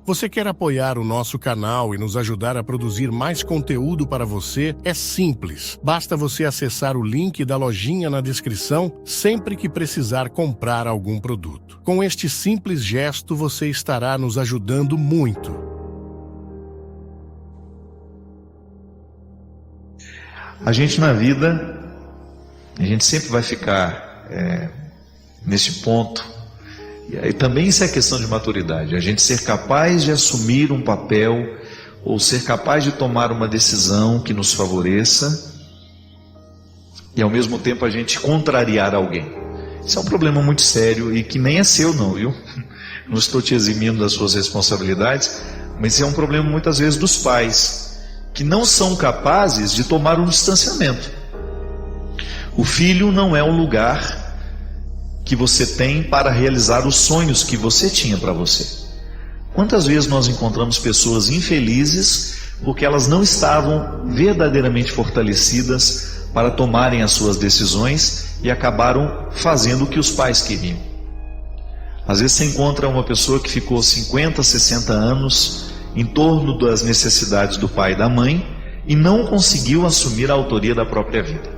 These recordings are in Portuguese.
Você quer apoiar o nosso canal e nos ajudar a produzir mais conteúdo para você? É simples. Basta você acessar o link da lojinha na descrição sempre que precisar comprar algum produto. Com este simples gesto, você estará nos ajudando muito. A gente na vida, a gente sempre vai ficar nesse ponto. E também isso é questão de maturidade, a gente ser capaz de assumir um papel ou ser capaz de tomar uma decisão que nos favoreça e ao mesmo tempo a gente contrariar alguém. Isso é um problema muito sério e que nem é seu não, viu? Não estou te eximindo das suas responsabilidades, mas é um problema muitas vezes dos pais que não são capazes de tomar um distanciamento. O filho não é um lugar que você tem para realizar os sonhos que você tinha para você. Quantas vezes nós encontramos pessoas infelizes porque elas não estavam verdadeiramente fortalecidas para tomarem as suas decisões e acabaram fazendo o que os pais queriam. Às vezes você encontra uma pessoa que ficou 50, 60 anos em torno das necessidades do pai e da mãe e não conseguiu assumir a autoria da própria vida.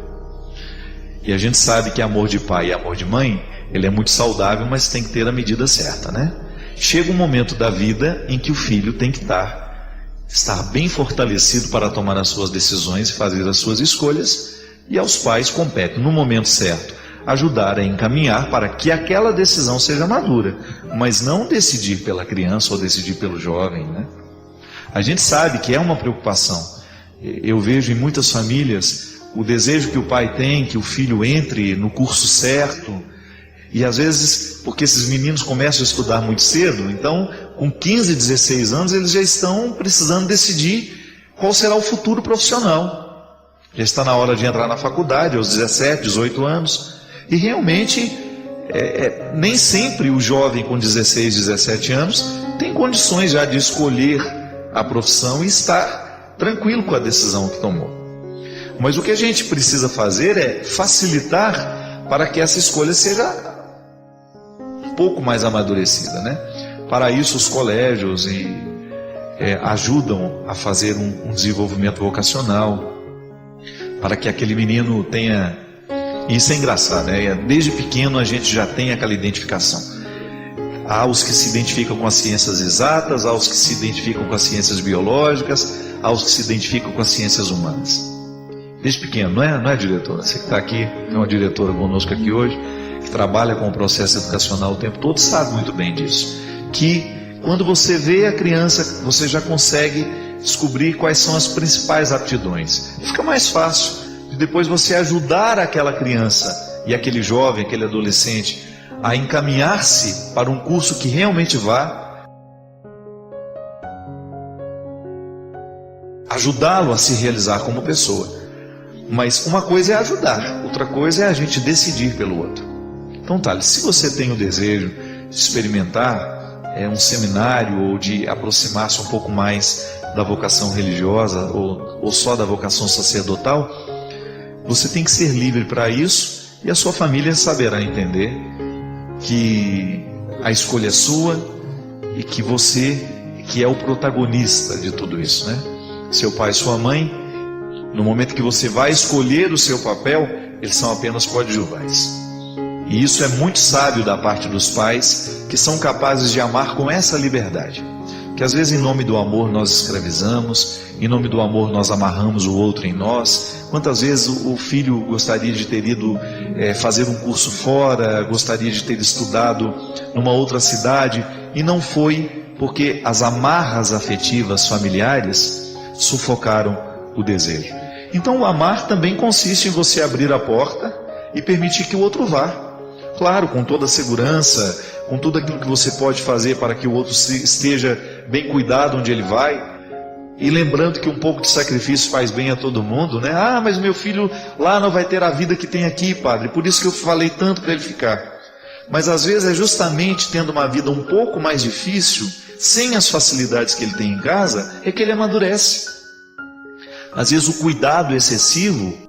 E a gente sabe que amor de pai e amor de mãe, ele é muito saudável, mas tem que ter a medida certa, né? Chega um momento da vida em que o filho tem que estar bem fortalecido para tomar as suas decisões e fazer as suas escolhas, e aos pais compete, no momento certo, ajudar a encaminhar para que aquela decisão seja madura, mas não decidir pela criança ou decidir pelo jovem, né? A gente sabe que é uma preocupação. Eu vejo em muitas famílias o desejo que o pai tem que o filho entre no curso certo, e às vezes, porque esses meninos começam a estudar muito cedo, então com 15, 16 anos eles já estão precisando decidir qual será o futuro profissional. Já está na hora de entrar na faculdade aos 17, 18 anos, e realmente nem sempre o jovem com 16, 17 anos tem condições já de escolher a profissão e estar tranquilo com a decisão que tomou. Mas o que a gente precisa fazer é facilitar para que essa escolha seja um pouco mais amadurecida, né? Para isso os colégios ajudam a fazer um desenvolvimento vocacional, para que aquele menino tenha... Isso é engraçado, né? Desde pequeno a gente já tem aquela identificação. Há os que se identificam com as ciências exatas, há os que se identificam com as ciências biológicas, há os que se identificam com as ciências humanas. Desde pequeno, não é diretora? Você que está aqui, tem uma diretora conosco aqui hoje, que trabalha com o processo educacional o tempo todo, sabe muito bem disso. Que quando você vê a criança, você já consegue descobrir quais são as principais aptidões. E fica mais fácil de depois você ajudar aquela criança e aquele jovem, aquele adolescente, a encaminhar-se para um curso que realmente vá ajudá-lo a se realizar como pessoa. Mas uma coisa é ajudar, outra coisa é a gente decidir pelo outro. Então, Thales, se você tem o desejo de experimentar um seminário ou de aproximar-se um pouco mais da vocação religiosa ou só da vocação sacerdotal, você tem que ser livre para isso e a sua família saberá entender que a escolha é sua e que você que é o protagonista de tudo isso, né? Seu pai e sua mãe, no momento que você vai escolher o seu papel, eles são apenas coadjuvantes. E isso é muito sábio da parte dos pais, que são capazes de amar com essa liberdade. Que às vezes em nome do amor nós escravizamos, em nome do amor nós amarramos o outro em nós. Quantas vezes o filho gostaria de ter ido fazer um curso fora, gostaria de ter estudado numa outra cidade, e não foi porque as amarras afetivas familiares sufocaram o desejo. Então o amar também consiste em você abrir a porta e permitir que o outro vá. Claro, com toda a segurança, com tudo aquilo que você pode fazer para que o outro esteja bem cuidado onde ele vai. E lembrando que um pouco de sacrifício faz bem a todo mundo, né? Ah, mas meu filho lá não vai ter a vida que tem aqui, padre. Por isso que eu falei tanto para ele ficar. Mas às vezes é justamente tendo uma vida um pouco mais difícil, sem as facilidades que ele tem em casa, é que ele amadurece. Às vezes o cuidado excessivo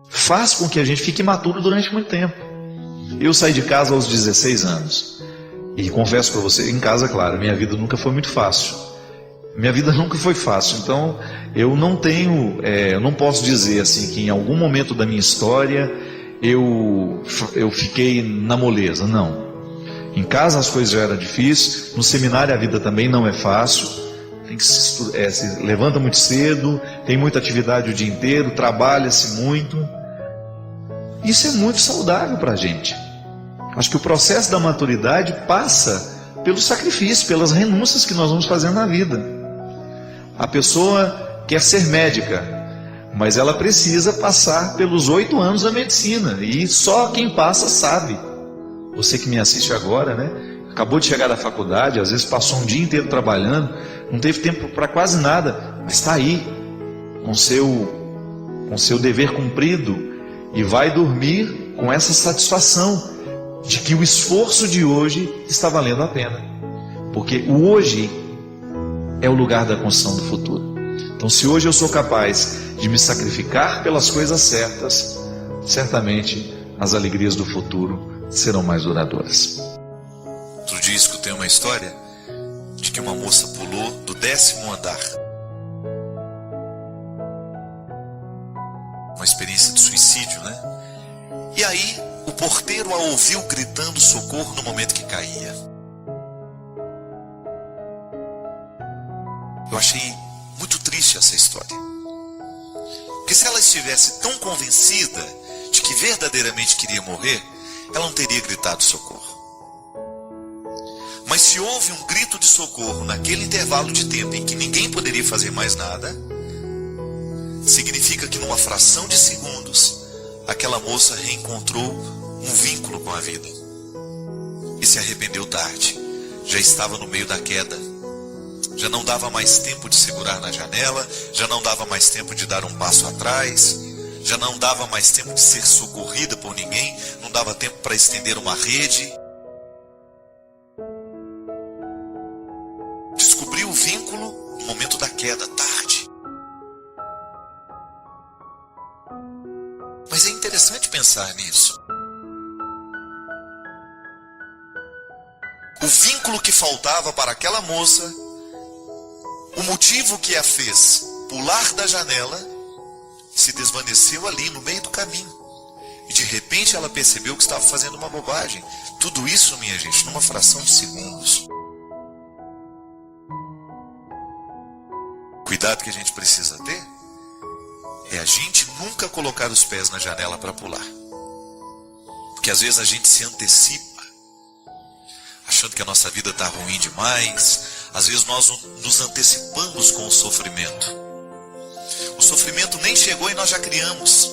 faz com que a gente fique imaturo durante muito tempo. Eu saí de casa aos 16 anos. E confesso para você, em casa, claro, minha vida nunca foi muito fácil. Minha vida nunca foi fácil, então eu não tenho, eu não posso dizer assim que em algum momento da minha história eu fiquei na moleza, não. Em casa as coisas já eram difíceis, no seminário a vida também não é fácil, tem que se levanta muito cedo, tem muita atividade o dia inteiro, trabalha-se muito. Isso é muito saudável para a gente. Acho que o processo da maturidade passa pelo sacrifício, pelas renúncias que nós vamos fazendo na vida. A pessoa quer ser médica, mas ela precisa passar pelos 8 anos da medicina, e só quem passa sabe. Você que me assiste agora, né? Acabou de chegar da faculdade, às vezes passou um dia inteiro trabalhando, não teve tempo para quase nada, mas está aí, com seu dever cumprido, e vai dormir com essa satisfação de que o esforço de hoje está valendo a pena, porque o hoje é o lugar da construção do futuro. Então, se hoje eu sou capaz de me sacrificar pelas coisas certas, certamente as alegrias do futuro serão mais duradouras. Outro dia escutei uma história de que uma moça pulou do 10º andar. Uma experiência de suicídio, né? E aí o porteiro a ouviu gritando socorro no momento que caía. Eu achei muito triste essa história. Porque se ela estivesse tão convencida de que verdadeiramente queria morrer, ela não teria gritado socorro. Mas se houve um grito de socorro naquele intervalo de tempo em que ninguém poderia fazer mais nada, significa que numa fração de segundos, aquela moça reencontrou um vínculo com a vida. E se arrependeu tarde. Já estava no meio da queda. Já não dava mais tempo de segurar na janela, já não dava mais tempo de dar um passo atrás, já não dava mais tempo de ser socorrida por ninguém, não dava tempo para estender uma rede. Descobriu o vínculo no momento da queda, tarde. Mas é interessante pensar nisso. O vínculo que faltava para aquela moça, o motivo que a fez pular da janela, se desvaneceu ali no meio do caminho. E de repente ela percebeu que estava fazendo uma bobagem. Tudo isso, minha gente, numa fração de segundos. Cuidado que a gente precisa ter é a gente nunca colocar os pés na janela para pular. Porque às vezes a gente se antecipa, achando que a nossa vida está ruim demais. Às vezes nós nos antecipamos com o sofrimento. O sofrimento nem chegou e nós já criamos.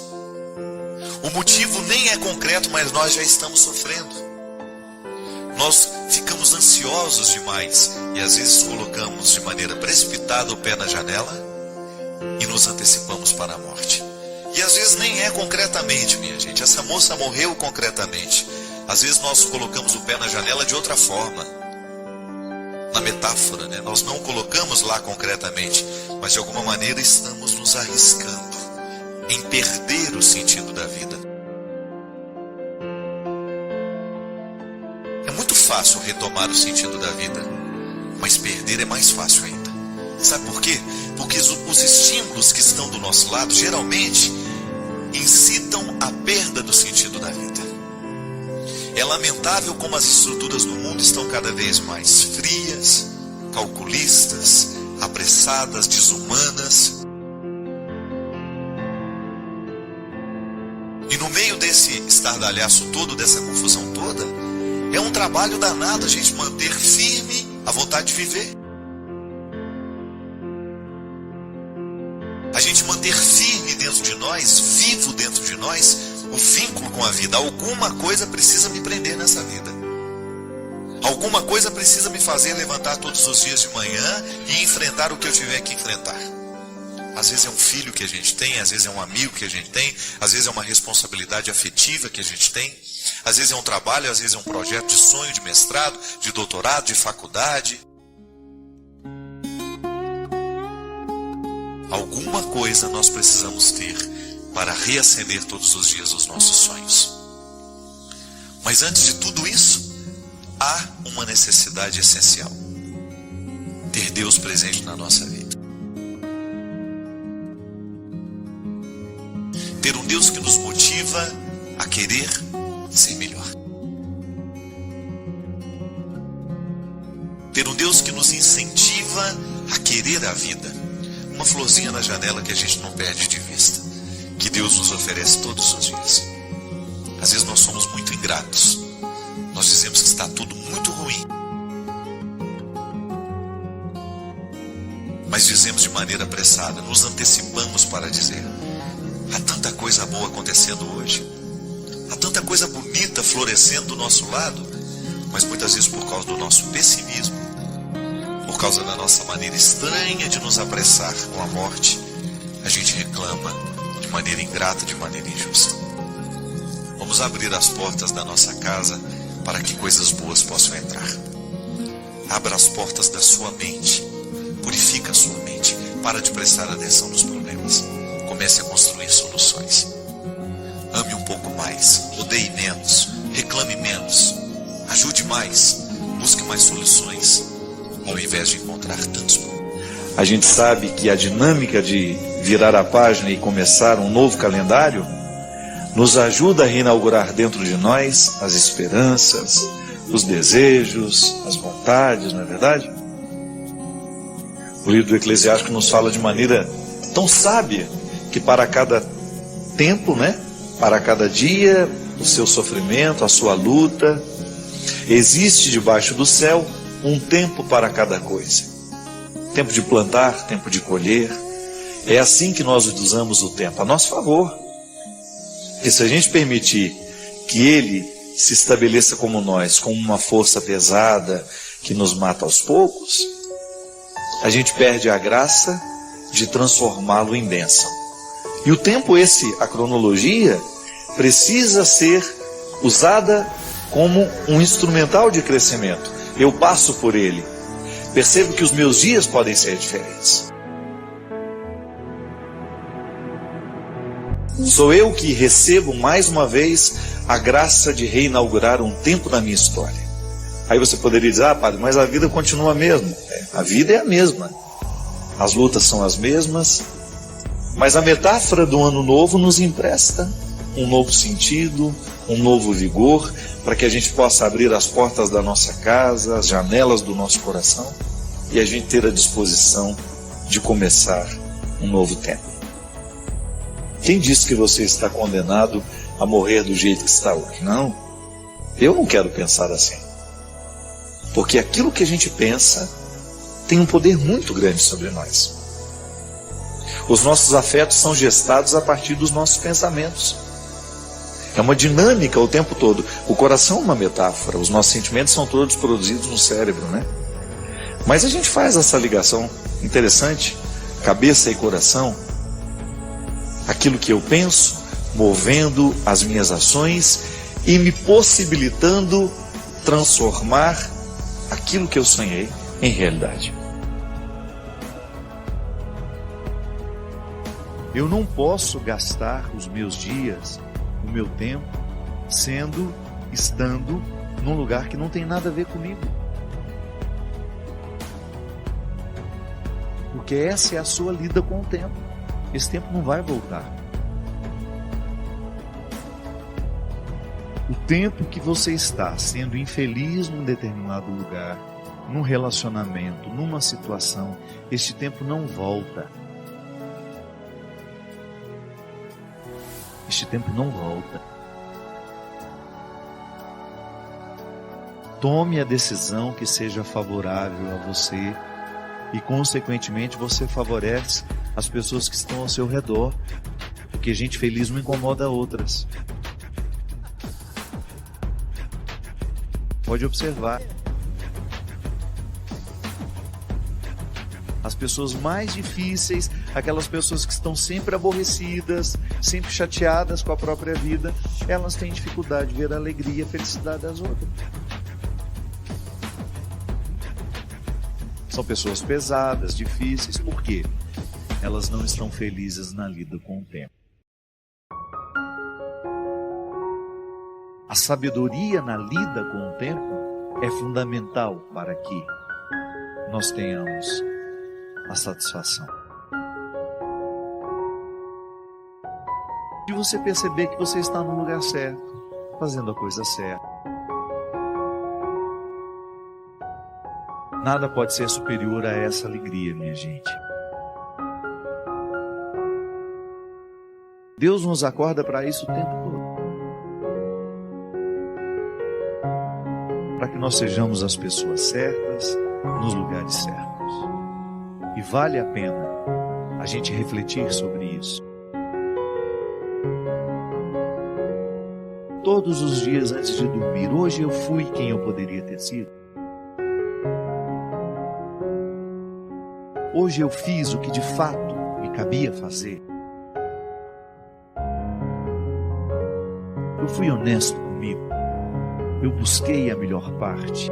O motivo nem é concreto, mas nós já estamos sofrendo. Nós ficamos ansiosos demais e às vezes colocamos de maneira precipitada o pé na janela e nos antecipamos para a morte. E às vezes nem é concretamente, minha gente. Essa moça morreu concretamente. Às vezes nós colocamos o pé na janela de outra forma. Na metáfora, né? Nós não colocamos lá concretamente, mas de alguma maneira estamos nos arriscando em perder o sentido da vida. É muito fácil retomar o sentido da vida, mas perder é mais fácil ainda. Sabe por quê? Porque os estímulos que estão do nosso lado geralmente incitam a perda do sentido da vida. É lamentável como as estruturas do mundo estão cada vez mais frias, calculistas, apressadas, desumanas. E no meio desse estardalhaço todo, dessa confusão toda, é um trabalho danado a gente manter firme a vontade de viver. A gente manter firme dentro de nós, vivo dentro de nós, o vínculo com a vida. Alguma coisa precisa me prender nessa vida. Alguma coisa precisa me fazer levantar todos os dias de manhã e enfrentar o que eu tiver que enfrentar. Às vezes é um filho que a gente tem, às vezes é um amigo que a gente tem, às vezes é uma responsabilidade afetiva que a gente tem, às vezes é um trabalho, às vezes é um projeto de sonho, de mestrado, de doutorado, de faculdade. Alguma coisa nós precisamos ter para reacender todos os dias os nossos sonhos. Mas antes de tudo isso, há uma necessidade essencial: ter Deus presente na nossa vida. Ter um Deus que nos motiva a querer ser melhor. Ter um Deus que nos incentiva a querer a vida. Uma florzinha na janela que a gente não perde de vista, que Deus nos oferece todos os dias. Às vezes nós somos muito ingratos. Nós dizemos que está tudo muito ruim, mas dizemos de maneira apressada, nos antecipamos para dizer: há tanta coisa boa acontecendo hoje, há tanta coisa bonita florescendo do nosso lado, mas muitas vezes por causa do nosso pessimismo, por causa da nossa maneira estranha de nos apressar com a morte, a gente reclama de maneira ingrata, de maneira injusta. Vamos abrir as portas da nossa casa para que coisas boas possam entrar. Abra as portas da sua mente, purifica a sua mente, para de prestar atenção nos problemas, comece a construir soluções. Ame um pouco mais, odeie menos, reclame menos, ajude mais, busque mais soluções, ao invés de encontrar tantos problemas. A gente sabe que a dinâmica de virar a página e começar um novo calendário nos ajuda a reinaugurar dentro de nós as esperanças, os desejos, as vontades, não é verdade? O livro do Eclesiástico nos fala de maneira tão sábia que para cada tempo, para cada dia, o seu sofrimento, a sua luta, existe debaixo do céu um tempo para cada coisa. Tempo de plantar, tempo de colher. É assim que nós usamos o tempo, a nosso favor. Porque se a gente permitir que ele se estabeleça como nós, como uma força pesada que nos mata aos poucos, a gente perde a graça de transformá-lo em bênção. E o tempo a cronologia, precisa ser usada como um instrumental de crescimento. Eu passo por ele, percebo que os meus dias podem ser diferentes. Sou eu que recebo mais uma vez a graça de reinaugurar um tempo na minha história. Aí você poderia dizer: padre, mas a vida continua a mesma. A vida é a mesma. As lutas são as mesmas. Mas a metáfora do ano novo nos empresta um novo sentido, um novo vigor, para que a gente possa abrir as portas da nossa casa, as janelas do nosso coração, e a gente ter a disposição de começar um novo tempo. Quem disse que você está condenado a morrer do jeito que está hoje? Não, eu não quero pensar assim. Porque aquilo que a gente pensa tem um poder muito grande sobre nós. Os nossos afetos são gestados a partir dos nossos pensamentos. É uma dinâmica o tempo todo. O coração é uma metáfora, os nossos sentimentos são todos produzidos no cérebro, Mas a gente faz essa ligação interessante, cabeça e coração. Aquilo que eu penso, movendo as minhas ações e me possibilitando transformar aquilo que eu sonhei em realidade. Eu não posso gastar os meus dias, o meu tempo, estando num lugar que não tem nada a ver comigo. Porque essa é a sua lida com o tempo. Esse tempo não vai voltar. O tempo que você está sendo infeliz num determinado lugar, num relacionamento, numa situação, este tempo não volta. Este tempo não volta. Tome a decisão que seja favorável a você e, consequentemente, você favorece as pessoas que estão ao seu redor, porque gente feliz não incomoda outras. Pode observar. As pessoas mais difíceis, aquelas pessoas que estão sempre aborrecidas, sempre chateadas com a própria vida, elas têm dificuldade de ver a alegria e a felicidade das outras. São pessoas pesadas, difíceis. Por quê? Elas não estão felizes na lida com o tempo. A sabedoria na lida com o tempo é fundamental para que nós tenhamos a satisfação. De você perceber que você está no lugar certo, fazendo a coisa certa. Nada pode ser superior a essa alegria, minha gente. Deus nos acorda para isso o tempo todo. Para que nós sejamos as pessoas certas, nos lugares certos. E vale a pena a gente refletir sobre isso. Todos os dias antes de dormir, hoje eu fui quem eu poderia ter sido. Hoje eu fiz o que de fato me cabia fazer. Eu fui honesto comigo. Eu busquei a melhor parte.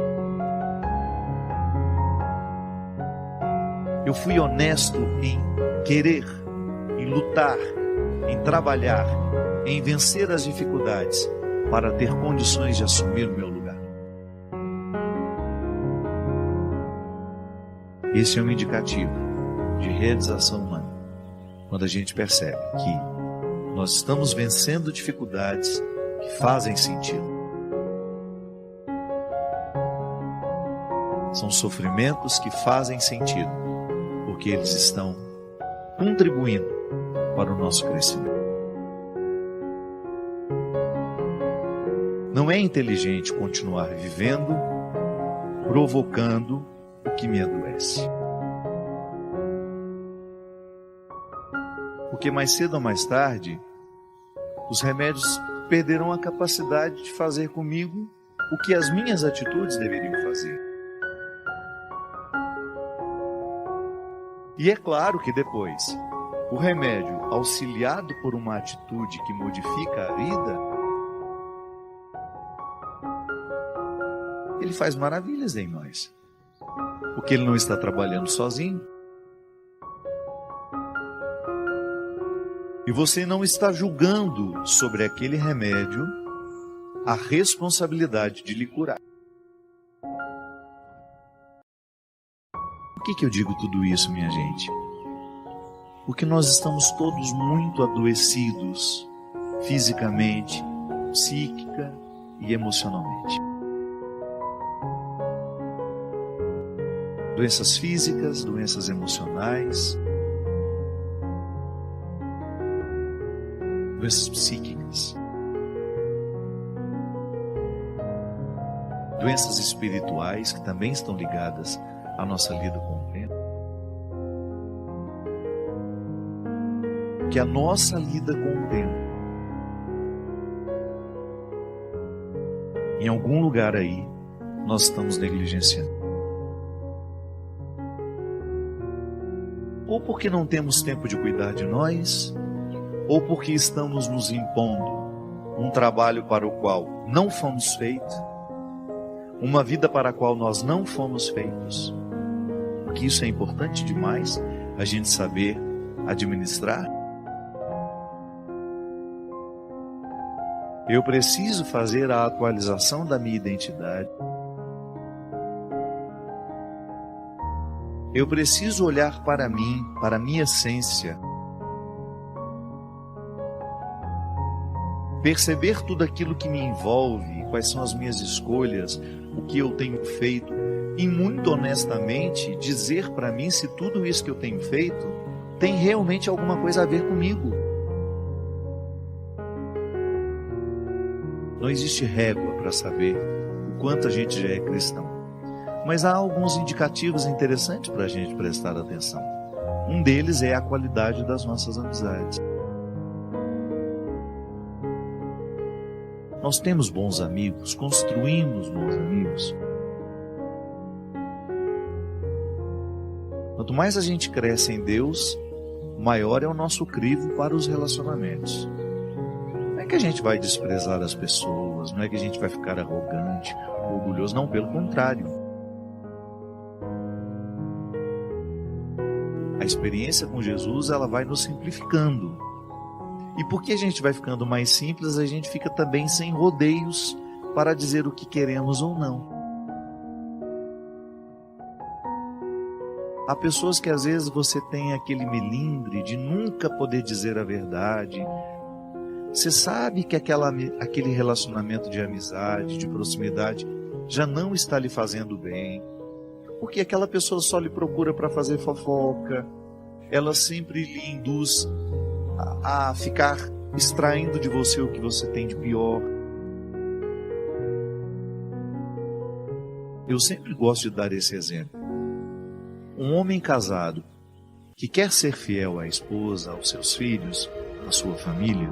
Eu fui honesto em querer, em lutar, em trabalhar, em vencer as dificuldades para ter condições de assumir o meu lugar. Esse é um indicativo de realização humana. Quando a gente percebe que nós estamos vencendo dificuldades que fazem sentido. São sofrimentos que fazem sentido, porque eles estão contribuindo para o nosso crescimento. Não é inteligente continuar vivendo, provocando o que me adoece. Porque mais cedo ou mais tarde, os remédios perderão a capacidade de fazer comigo o que as minhas atitudes deveriam fazer. E é claro que depois, o remédio, auxiliado por uma atitude que modifica a vida, ele faz maravilhas em nós. Porque ele não está trabalhando sozinho. E você não está julgando sobre aquele remédio a responsabilidade de lhe curar. Por que eu digo tudo isso, minha gente? Porque nós estamos todos muito adoecidos, fisicamente, psíquica e emocionalmente. Doenças físicas, doenças emocionais, doenças psíquicas, doenças espirituais que também estão ligadas à nossa lida com o tempo. Que a nossa lida com o tempo, em algum lugar aí, nós estamos negligenciando. Ou porque não temos tempo de cuidar de nós, ou porque estamos nos impondo um trabalho para o qual não fomos feitos, uma vida para a qual nós não fomos feitos. Porque isso é importante demais, a gente saber administrar. Eu preciso fazer a atualização da minha identidade. Eu preciso olhar para mim, para a minha essência. Perceber tudo aquilo que me envolve, quais são as minhas escolhas, o que eu tenho feito. E muito honestamente dizer para mim se tudo isso que eu tenho feito tem realmente alguma coisa a ver comigo. Não existe régua para saber o quanto a gente já é cristão. Mas há alguns indicativos interessantes para a gente prestar atenção. Um deles é a qualidade das nossas amizades. Nós temos bons amigos, construímos bons amigos. Quanto mais a gente cresce em Deus, maior é o nosso crivo para os relacionamentos. Não é que a gente vai desprezar as pessoas, não é que a gente vai ficar arrogante, orgulhoso, não, pelo contrário. A experiência com Jesus, ela vai nos simplificando. E porque a gente vai ficando mais simples, a gente fica também sem rodeios para dizer o que queremos ou não. Há pessoas que às vezes você tem aquele melindre de nunca poder dizer a verdade. Você sabe que aquele relacionamento de amizade, de proximidade, já não está lhe fazendo bem. Porque aquela pessoa só lhe procura para fazer fofoca. Ela sempre lhe induz a ficar extraindo de você o que você tem de pior. Eu sempre gosto de dar esse exemplo. Um homem casado que quer ser fiel à esposa, aos seus filhos, à sua família,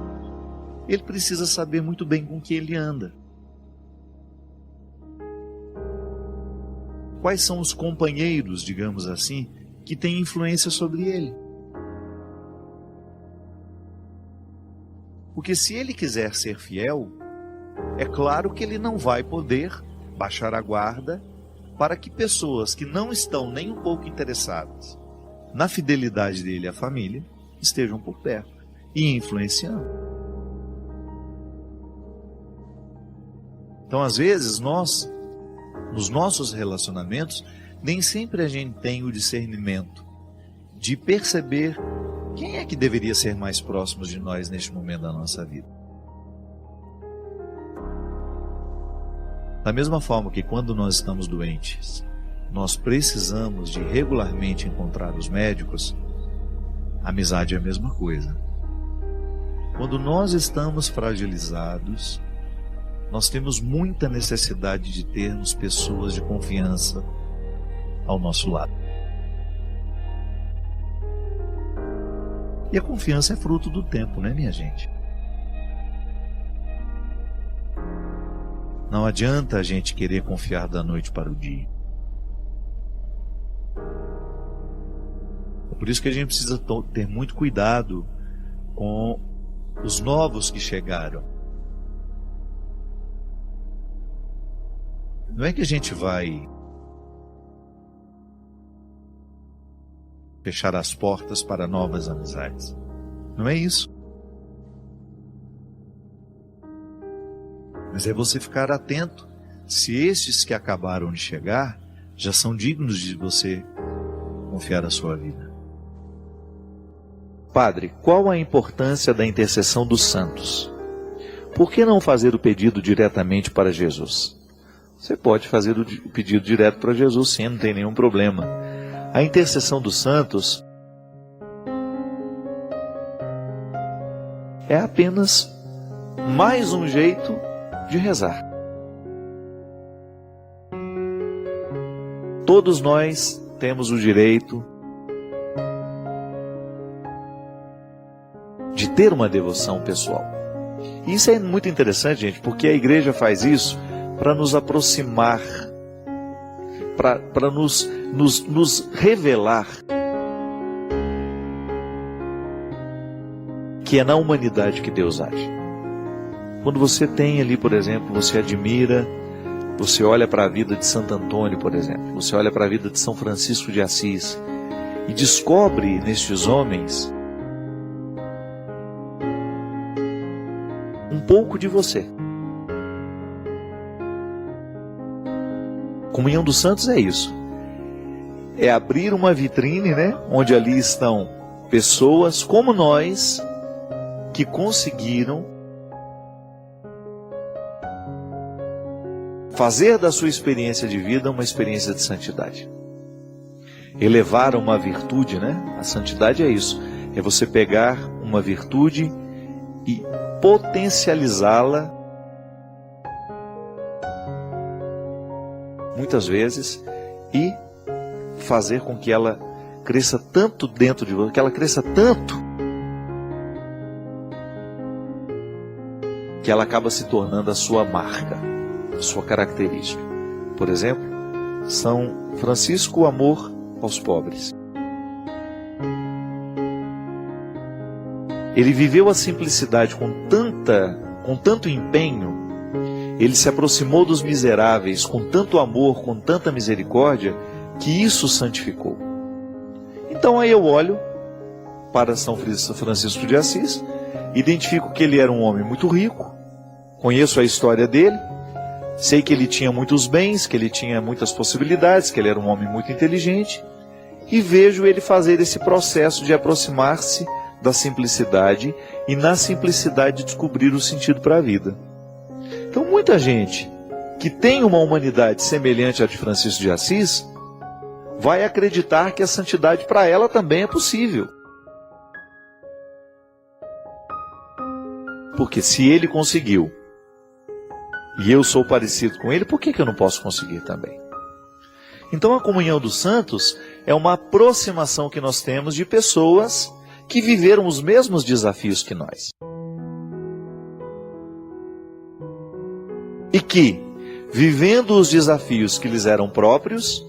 ele precisa saber muito bem com que ele anda. Quais são os companheiros, digamos assim, que têm influência sobre ele? Porque se ele quiser ser fiel, é claro que ele não vai poder baixar a guarda para que pessoas que não estão nem um pouco interessadas na fidelidade dele à família estejam por perto e influenciando. Então, às vezes, nós, nos nossos relacionamentos, nem sempre a gente tem o discernimento de perceber quem é que deveria ser mais próximo de nós neste momento da nossa vida. Da mesma forma que quando nós estamos doentes, nós precisamos de regularmente encontrar os médicos, a amizade é a mesma coisa. Quando nós estamos fragilizados, nós temos muita necessidade de termos pessoas de confiança ao nosso lado. E a confiança é fruto do tempo, né, minha gente? Não adianta a gente querer confiar da noite para o dia. É por isso que a gente precisa ter muito cuidado com os novos que chegaram. Não é que a gente vai fechar as portas para novas amizades. Não é isso. Mas é você ficar atento se estes que acabaram de chegar já são dignos de você confiar a sua vida. Padre, qual a importância da intercessão dos santos? Por que não fazer o pedido diretamente para Jesus? Você pode fazer o pedido direto para Jesus, sim, não tem nenhum problema. A intercessão dos santos é apenas mais um jeito de rezar. Todos nós temos o direito de ter uma devoção pessoal. E isso é muito interessante, gente, porque a igreja faz isso para nos aproximar, para nos revelar que é na humanidade que Deus age. Quando você tem ali, por exemplo, você admira, você olha para a vida de Santo Antônio, por exemplo, você olha para a vida de São Francisco de Assis e descobre nestes homens um pouco de você. Comunhão dos Santos é isso. É abrir uma vitrine, né, onde ali estão pessoas como nós que conseguiram fazer da sua experiência de vida uma experiência de santidade. Elevar uma virtude, né? A santidade é isso. É você pegar uma virtude e potencializá-la, muitas vezes, e fazer com que ela cresça tanto dentro de você, que ela cresça tanto, que ela acaba se tornando a sua marca, a sua característica. Por exemplo, São Francisco, o amor aos pobres. Ele viveu a simplicidade com tanto empenho, ele se aproximou dos miseráveis com tanto amor, com tanta misericórdia, que isso o santificou. Então aí eu olho para São Francisco de Assis, identifico que ele era um homem muito rico, conheço a história dele, sei que ele tinha muitos bens, que ele tinha muitas possibilidades, que ele era um homem muito inteligente, e vejo ele fazer esse processo de aproximar-se da simplicidade e na simplicidade descobrir o sentido para a vida. Então muita gente que tem uma humanidade semelhante à de Francisco de Assis vai acreditar que a santidade para ela também é possível. Porque se ele conseguiu e eu sou parecido com ele, por que eu não posso conseguir também? Então a comunhão dos santos é uma aproximação que nós temos de pessoas que viveram os mesmos desafios que nós. E que, vivendo os desafios que lhes eram próprios,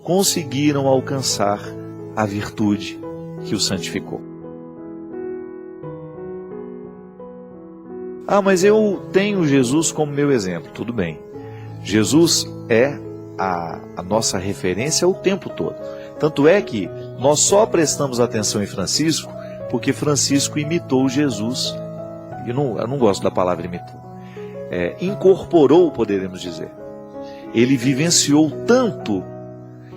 conseguiram alcançar a virtude que os santificou. Ah, mas eu tenho Jesus como meu exemplo. Tudo bem. Jesus é a nossa referência o tempo todo. Tanto é que nós só prestamos atenção em Francisco porque Francisco imitou Jesus. Eu não gosto da palavra imitou. Incorporou, poderemos dizer. Ele vivenciou tanto,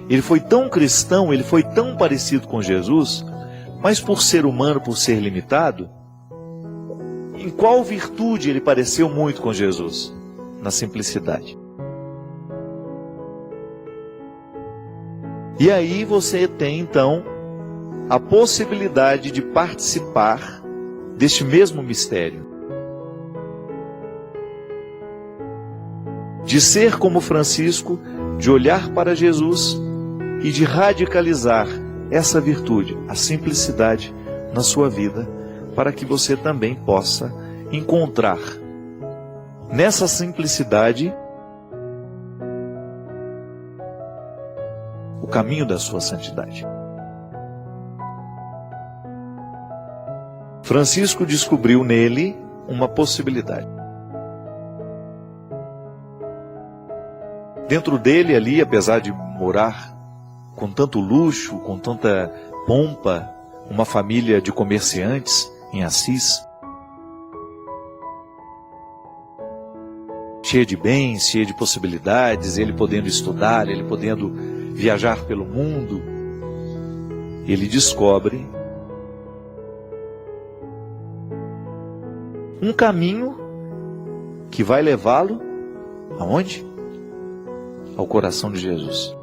ele foi tão cristão, ele foi tão parecido com Jesus, mas por ser humano, por ser limitado, em qual virtude ele pareceu muito com Jesus? Na simplicidade. E aí você tem então a possibilidade de participar deste mesmo mistério. De ser como Francisco, de olhar para Jesus e de radicalizar essa virtude, a simplicidade, na sua vida, para que você também possa encontrar nessa simplicidade o caminho da sua santidade. Francisco descobriu nele uma possibilidade. Dentro dele ali, apesar de morar com tanto luxo, com tanta pompa, uma família de comerciantes em Assis, cheia de bens, cheia de possibilidades, ele podendo estudar, ele podendo viajar pelo mundo, ele descobre um caminho que vai levá-lo aonde? Ao coração de Jesus.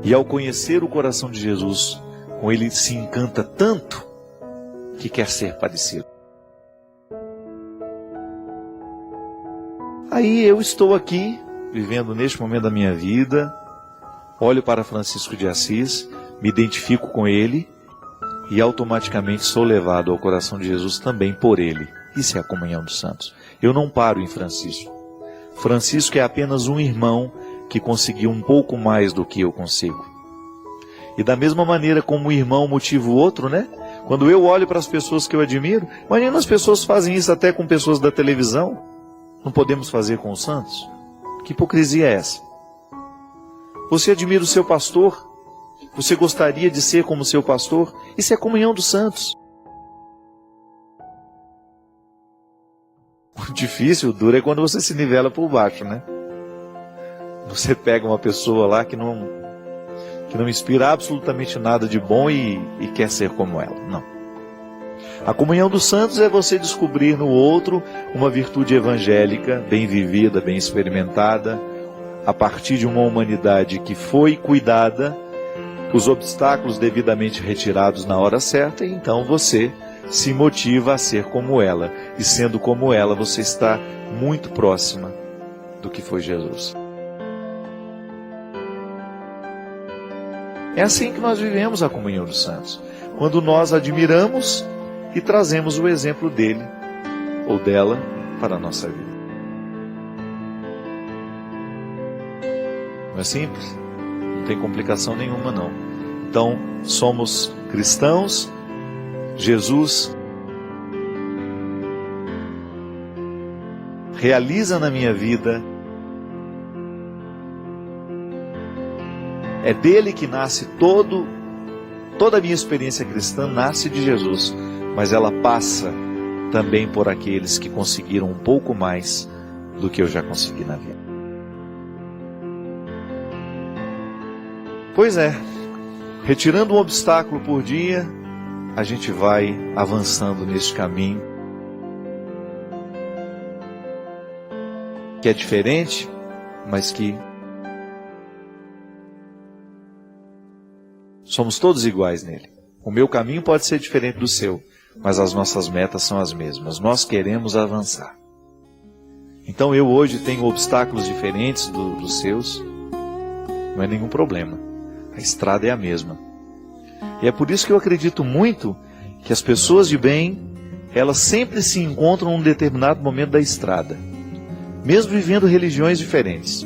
E ao conhecer o coração de Jesus, com ele se encanta tanto que quer ser parecido. Aí eu estou aqui, vivendo neste momento da minha vida, olho para Francisco de Assis, me identifico com ele e automaticamente sou levado ao coração de Jesus também por ele. Isso é a comunhão dos santos. Eu não paro em Francisco. Francisco é apenas um irmão que conseguiu um pouco mais do que eu consigo. E da mesma maneira como um irmão motiva o outro, né? Quando eu olho para as pessoas que eu admiro, imagina as pessoas fazem isso até com pessoas da televisão. Não podemos fazer com os santos? Que hipocrisia é essa? Você admira o seu pastor? Você gostaria de ser como seu pastor? Isso é a comunhão dos santos. O difícil, o duro é quando você se nivela por baixo, né? Você pega uma pessoa lá que não inspira absolutamente nada de bom e quer ser como ela. Não. A comunhão dos santos é você descobrir no outro uma virtude evangélica, bem vivida, bem experimentada, a partir de uma humanidade que foi cuidada, os obstáculos devidamente retirados na hora certa, e então você se motiva a ser como ela. E sendo como ela, você está muito próxima do que foi Jesus. É assim que nós vivemos a comunhão dos santos. Quando nós admiramos e trazemos o exemplo dele ou dela para a nossa vida. Não é simples? Não tem complicação nenhuma, não. Então, somos cristãos. Jesus realiza na minha vida. É dele que nasce toda a minha experiência cristã nasce de Jesus, mas ela passa também por aqueles que conseguiram um pouco mais do que eu já consegui na vida. Pois é, retirando um obstáculo por dia, a gente vai avançando neste caminho, que é diferente, mas que somos todos iguais nele. O meu caminho pode ser diferente do seu, mas as nossas metas são as mesmas. Nós queremos avançar. Então eu hoje tenho obstáculos diferentes dos seus, não é nenhum problema. A estrada é a mesma. E é por isso que eu acredito muito que as pessoas de bem, elas sempre se encontram num determinado momento da estrada, mesmo vivendo religiões diferentes.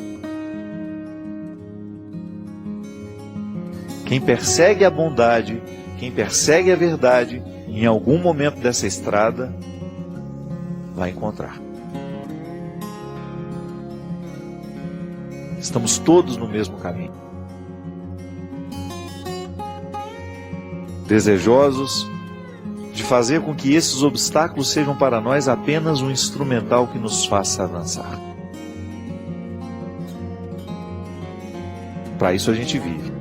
Quem persegue a bondade, quem persegue a verdade, em algum momento dessa estrada, vai encontrar. Estamos todos no mesmo caminho. Desejosos de fazer com que esses obstáculos sejam para nós apenas um instrumental que nos faça avançar. Para isso a gente vive.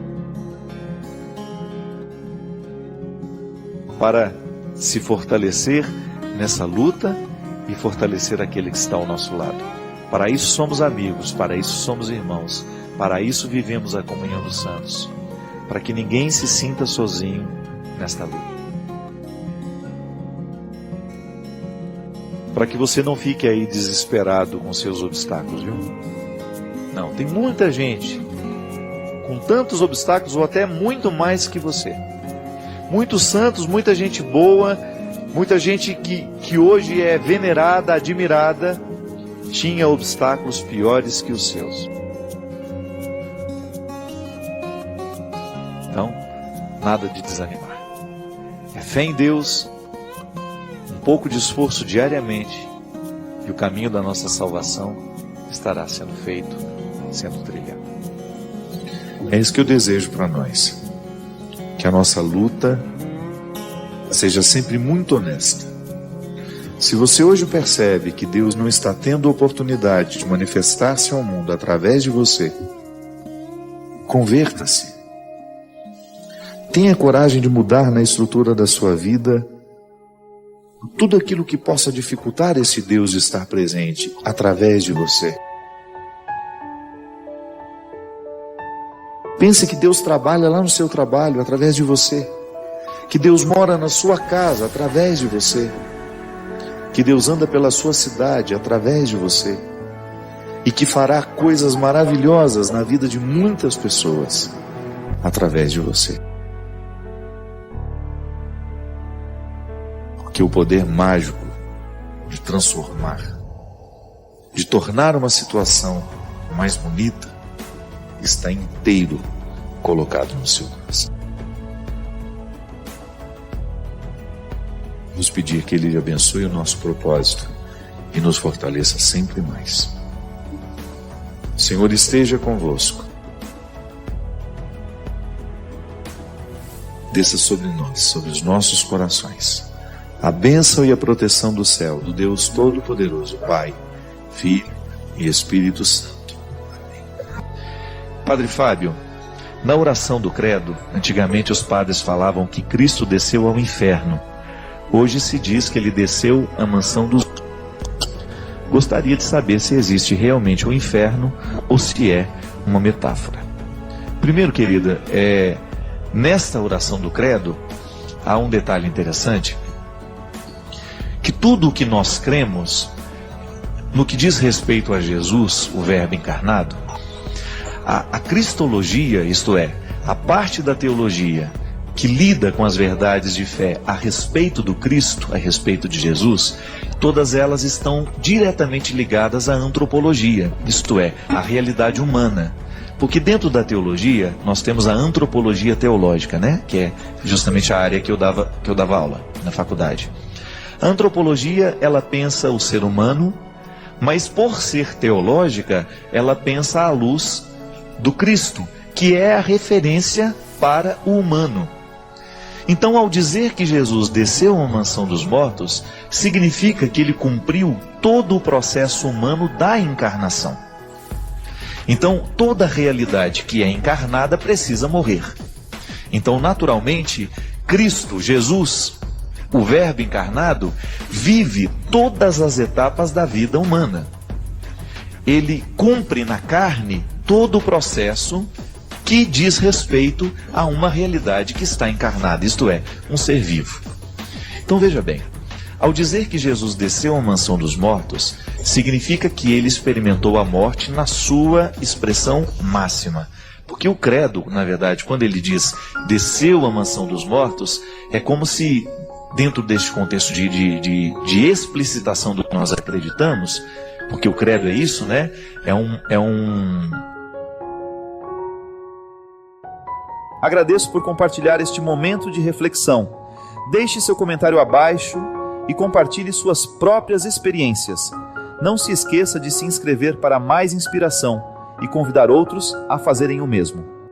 Para se fortalecer nessa luta e fortalecer aquele que está ao nosso lado. Para isso somos amigos, para isso somos irmãos, para isso vivemos a comunhão dos santos, para que ninguém se sinta sozinho nesta luta. Para que você não fique aí desesperado com seus obstáculos, viu? Não, tem muita gente com tantos obstáculos ou até muito mais que você. Muitos santos, muita gente boa, muita gente que hoje é venerada, admirada, tinha obstáculos piores que os seus. Então, nada de desanimar. É fé em Deus, um pouco de esforço diariamente, e o caminho da nossa salvação estará sendo feito, sendo trilhado. É isso que eu desejo para nós. Que a nossa luta seja sempre muito honesta. Se você hoje percebe que Deus não está tendo oportunidade de manifestar-se ao mundo através de você, converta-se. Tenha coragem de mudar na estrutura da sua vida tudo aquilo que possa dificultar esse Deus de estar presente através de você. Pense que Deus trabalha lá no seu trabalho através de você. Que Deus mora na sua casa através de você. Que Deus anda pela sua cidade através de você. E que fará coisas maravilhosas na vida de muitas pessoas através de você. Porque o poder mágico de transformar, de tornar uma situação mais bonita, está inteiro colocado no seu coração. Vamos pedir que Ele abençoe o nosso propósito e nos fortaleça sempre mais. O Senhor esteja convosco. Desça sobre nós, sobre os nossos corações, a bênção e a proteção do céu, do Deus Todo-Poderoso, Pai, Filho e Espírito Santo. Padre Fábio, na oração do credo, antigamente os padres falavam que Cristo desceu ao inferno. Hoje se diz que ele desceu à mansão dos... Gostaria de saber se existe realmente um inferno ou se é uma metáfora. Primeiro, querida, nesta oração do credo, há um detalhe interessante, que tudo o que nós cremos, no que diz respeito a Jesus, o Verbo encarnado, a cristologia, isto é, a parte da teologia que lida com as verdades de fé a respeito do Cristo, a respeito de Jesus, todas elas estão diretamente ligadas à antropologia, isto é, à realidade humana. Porque dentro da teologia, nós temos a antropologia teológica, né? Que é justamente a área que eu dava aula na faculdade. A antropologia, ela pensa o ser humano, mas por ser teológica, ela pensa à luz do Cristo, que é a referência para o humano. Então, ao dizer que Jesus desceu à mansão dos mortos, significa que ele cumpriu todo o processo humano da encarnação. Então, toda realidade que é encarnada precisa morrer. Então, naturalmente, Cristo, Jesus, o Verbo encarnado, vive todas as etapas da vida humana. Ele cumpre na carne todo o processo que diz respeito a uma realidade que está encarnada, isto é, um ser vivo. Então veja bem, ao dizer que Jesus desceu à mansão dos mortos, significa que ele experimentou a morte na sua expressão máxima. Porque o credo, na verdade, quando ele diz desceu à mansão dos mortos, é como se, dentro deste contexto de explicitação do que nós acreditamos, porque o credo é isso, né? Agradeço por compartilhar este momento de reflexão. Deixe seu comentário abaixo e compartilhe suas próprias experiências. Não se esqueça de se inscrever para mais inspiração e convidar outros a fazerem o mesmo.